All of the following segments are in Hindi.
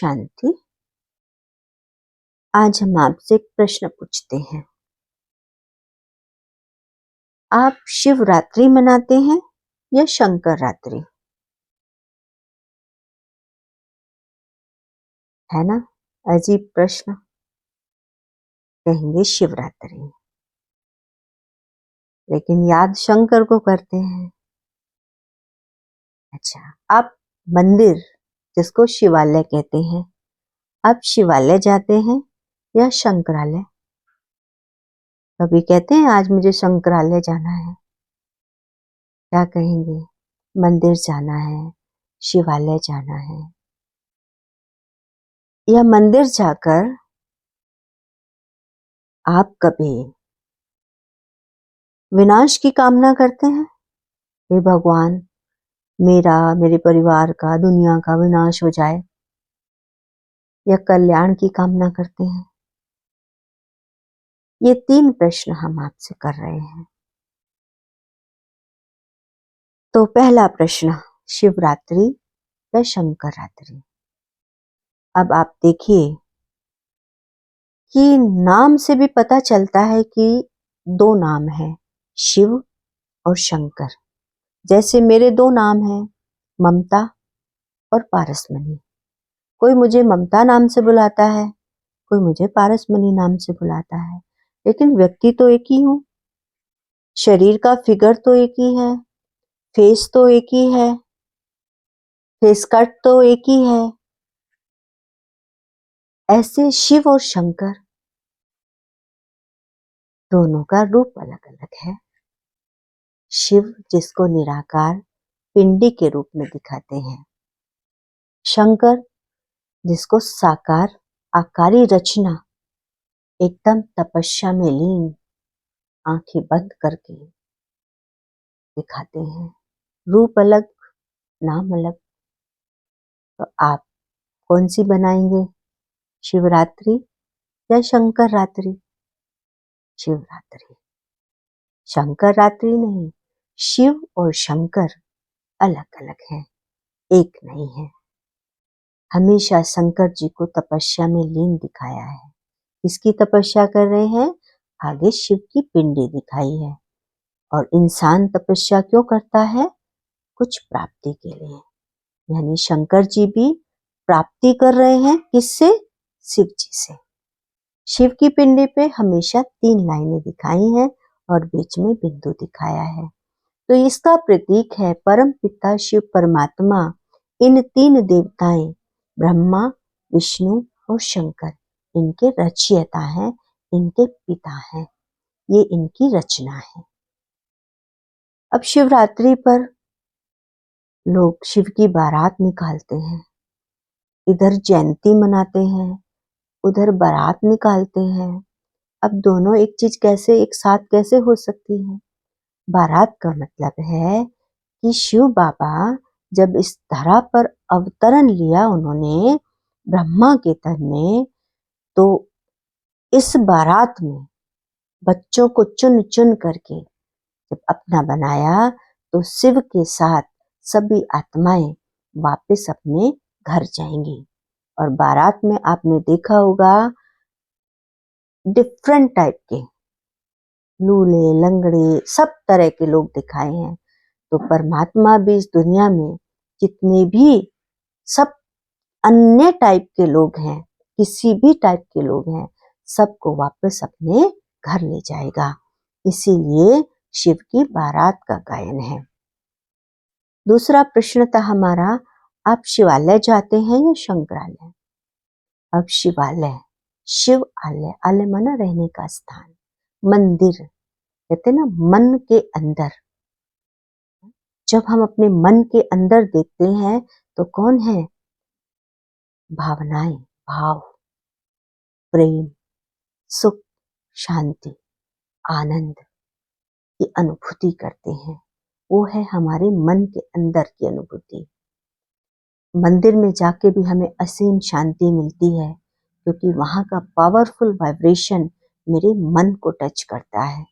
शांति। आज हम आपसे एक प्रश्न पूछते हैं। आप शिवरात्रि मनाते हैं या शंकर रात्रि? है ना, अजीब प्रश्न। कहेंगे शिवरात्रि, लेकिन याद शंकर को करते हैं। अच्छा, आप मंदिर, जिसको शिवालय कहते हैं, आप शिवालय जाते हैं या शंकरालय? कभी कहते हैं आज मुझे शंकरालय जाना है? क्या कहेंगे? मंदिर जाना है, शिवालय जाना है। या मंदिर जाकर आप कभी विनाश की कामना करते हैं? हे भगवान, मेरा, मेरे परिवार का, दुनिया का विनाश हो जाए, या कल्याण की कामना करते हैं? ये 3 प्रश्न हम आपसे कर रहे हैं। तो पहला प्रश्न, शिवरात्रि या शंकर रात्रि? अब आप देखिए कि नाम से भी पता चलता है कि 2 नाम हैं, शिव और शंकर। जैसे मेरे 2 नाम हैं, ममता और पारसमणि। कोई मुझे ममता नाम से बुलाता है, कोई मुझे पारसमणि नाम से बुलाता है, लेकिन व्यक्ति तो एक ही हूं। शरीर का फिगर तो एक ही है, फेस तो एक ही है, फेस कट तो एक ही है। ऐसे शिव और शंकर, दोनों का रूप अलग अलग है। शिव जिसको निराकार पिंडी के रूप में दिखाते हैं, शंकर जिसको साकार आकारी रचना, एकदम तपस्या में लीन, आंखें बंद करके दिखाते हैं। रूप अलग, नाम अलग। तो आप कौन सी बनाएंगे, शिवरात्रि या शंकर रात्रि? शिवरात्रि। शंकर रात्रि नहीं, शिव और शंकर अलग अलग हैं, एक नहीं है। हमेशा शंकर जी को तपस्या में लीन दिखाया है। किसकी तपस्या कर रहे हैं? आगे शिव की पिंडी दिखाई है। और इंसान तपस्या क्यों करता है? कुछ प्राप्ति के लिए। यानी शंकर जी भी प्राप्ति कर रहे हैं, किससे? शिव जी से। शिव की पिंडी पे हमेशा 3 लाइनें दिखाई हैं और बीच में बिंदु दिखाया है। तो इसका प्रतीक है परम पिता शिव परमात्मा। इन 3 देवताएं ब्रह्मा, विष्णु और शंकर, इनके रचयिता हैं, इनके पिता हैं। ये इनकी रचना है। अब शिवरात्रि पर लोग शिव की बारात निकालते हैं। इधर जयंती मनाते हैं, उधर बारात निकालते हैं। अब दोनों एक चीज कैसे एक साथ कैसे हो सकती है? बारात का मतलब है कि शिव बाबा जब इस धरा पर अवतरण लिया उन्होंने ब्रह्मा के तन में, तो इस बारात में बच्चों को चुन चुन करके जब अपना बनाया, तो शिव के साथ सभी आत्माएं वापस अपने घर जाएंगी। और बारात में आपने देखा होगा डिफरेंट टाइप के लूले लंगड़े सब तरह के लोग दिखाए हैं। तो परमात्मा भी इस दुनिया में जितने भी सब अन्य टाइप के लोग हैं, किसी भी टाइप के लोग हैं, सबको वापस अपने घर ले जाएगा। इसीलिए शिव की बारात का गायन है। दूसरा प्रश्न था हमारा, आप शिवालय जाते हैं या शंकरालय? अब शिवालय, शिव आलय, आलय माना रहने का स्थान, मंदिर, कहते ना मन के अंदर। जब हम अपने मन के अंदर देखते हैं तो कौन है? भावनाएं, भाव, प्रेम, सुख, शांति, आनंद की अनुभूति करते हैं। वो है हमारे मन के अंदर की अनुभूति। मंदिर में जाके भी हमें असीम शांति मिलती है, क्योंकि वहां का पावरफुल वाइब्रेशन मेरे मन को टच करता है,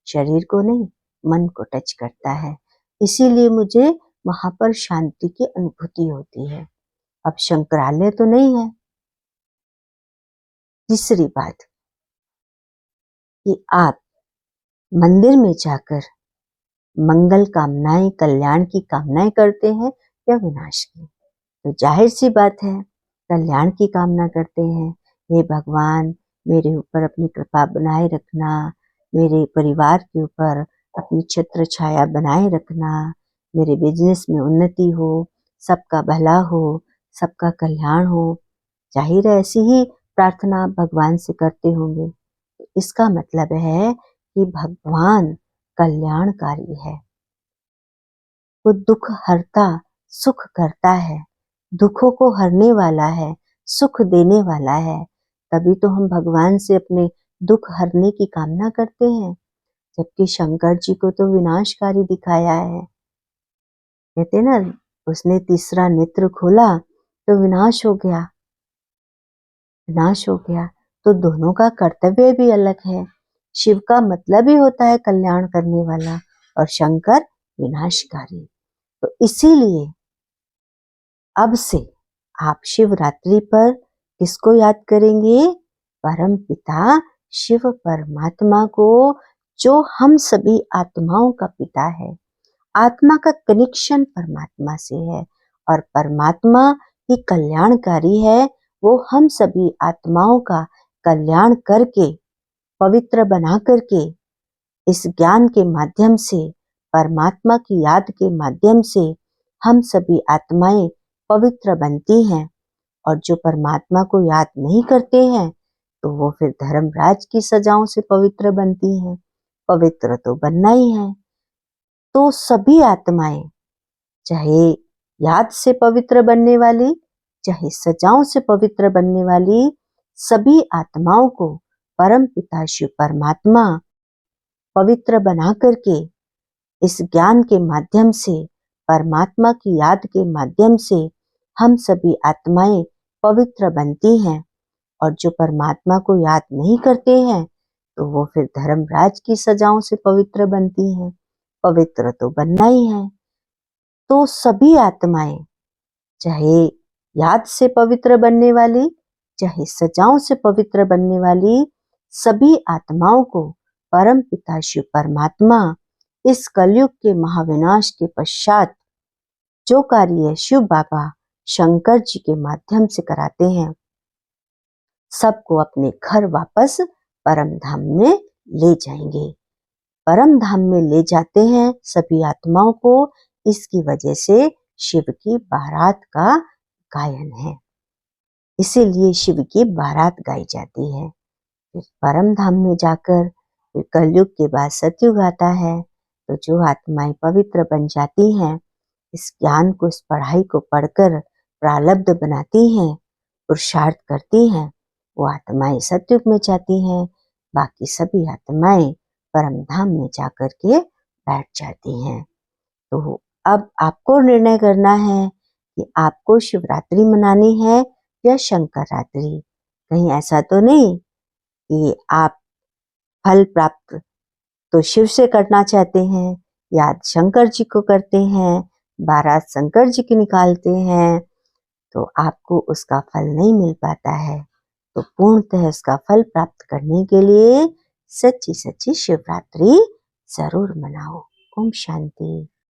शरीर को नहीं, मन को टच करता है। इसीलिए मुझे वहां पर शांति की अनुभूति होती है। अब शंकरालय तो नहीं है, तीसरी बात कि आप मंदिर में जाकर मंगल कामनाएं, कल्याण की कामनाएं करते हैं या विनाश की? तो जाहिर सी बात है, कल्याण की कामना करते हैं। हे भगवान, मेरे ऊपर अपनी कृपा बनाए रखना, मेरे परिवार के ऊपर अपनी छत्र छाया बनाए रखना, मेरे बिजनेस में उन्नति हो, सबका भला हो, सबका कल्याण हो। जाहिर है ऐसी ही प्रार्थना भगवान से करते होंगे। इसका मतलब है कि भगवान कल्याणकारी है। वो दुख हरता, सुख करता है, दुखों को हरने वाला है, सुख देने वाला है। तभी तो हम भगवान से अपने दुख हरने की कामना करते हैं। जबकि शंकर जी को तो विनाशकारी दिखाया है। कहते ना, उसने तीसरा नेत्र खोला तो विनाश हो गया, विनाश हो गया। तो दोनों का कर्तव्य भी अलग है। शिव का मतलब ही होता है कल्याण करने वाला और शंकर विनाशकारी। तो इसीलिए अब से आप शिवरात्रि पर किसको याद करेंगे? परम पिता शिव परमात्मा को, जो हम सभी आत्माओं का पिता है। आत्मा का कनेक्शन परमात्मा से है और परमात्मा ही कल्याणकारी है। वो हम सभी आत्माओं का कल्याण करके, पवित्र बना करके, इस ज्ञान के माध्यम से, परमात्मा की याद के माध्यम से हम सभी आत्माएं पवित्र बनती हैं। और जो परमात्मा को याद नहीं करते हैं तो वो फिर धर्मराज की सजाओं से पवित्र बनती हैं। पवित्र तो बनना ही है। तो सभी आत्माएं, चाहे याद से पवित्र बनने वाली, चाहे सजाओं से पवित्र बनने वाली, सभी आत्माओं को परम पिता शिव परमात्मा पवित्र बना करके, इस ज्ञान के माध्यम से, परमात्मा की याद के माध्यम से हम सभी आत्माएं पवित्र बनती हैं। और जो परमात्मा को याद नहीं करते हैं तो वो फिर धर्मराज की सजाओं से पवित्र बनती हैं। पवित्र तो बनना ही है। तो सभी आत्माएं, चाहे याद से पवित्र बनने वाली, चाहे सजाओं से पवित्र बनने वाली, सभी आत्माओं को परम पिता शिव परमात्मा इस कलयुग के महाविनाश के पश्चात जो कार्य शिव बाबा शंकर जी के माध्यम से कराते हैं, सबको अपने घर वापस परम धाम में ले जाएंगे। परम धाम में ले जाते हैं सभी आत्माओं को। इसकी वजह से शिव की बारात का गायन है, इसीलिए शिव की बारात गाई जाती है। फिर परम धाम में जाकर फिर कलयुग के बाद सतयुग आता है। तो जो आत्माएं पवित्र बन जाती हैं, इस ज्ञान को, इस पढ़ाई को पढ़कर प्रारब्ध बनाती हैं, पुरुषार्थ करती हैं, वो आत्माएं सतयुग में जाती हैं। बाकी सभी आत्माएं परम धाम में जाकर के बैठ जाती हैं। तो अब आपको निर्णय करना है कि आपको शिवरात्रि मनानी है या शंकर रात्रि। कहीं ऐसा तो नहीं कि आप फल प्राप्त तो शिव से करना चाहते हैं, याद शंकर जी को करते हैं, बारात शंकर जी की निकालते हैं, तो आपको उसका फल नहीं मिल पाता है। तो पूर्णतः उसका फल प्राप्त करने के लिए सच्ची सच्ची शिवरात्रि जरूर मनाओ। ओम शांति।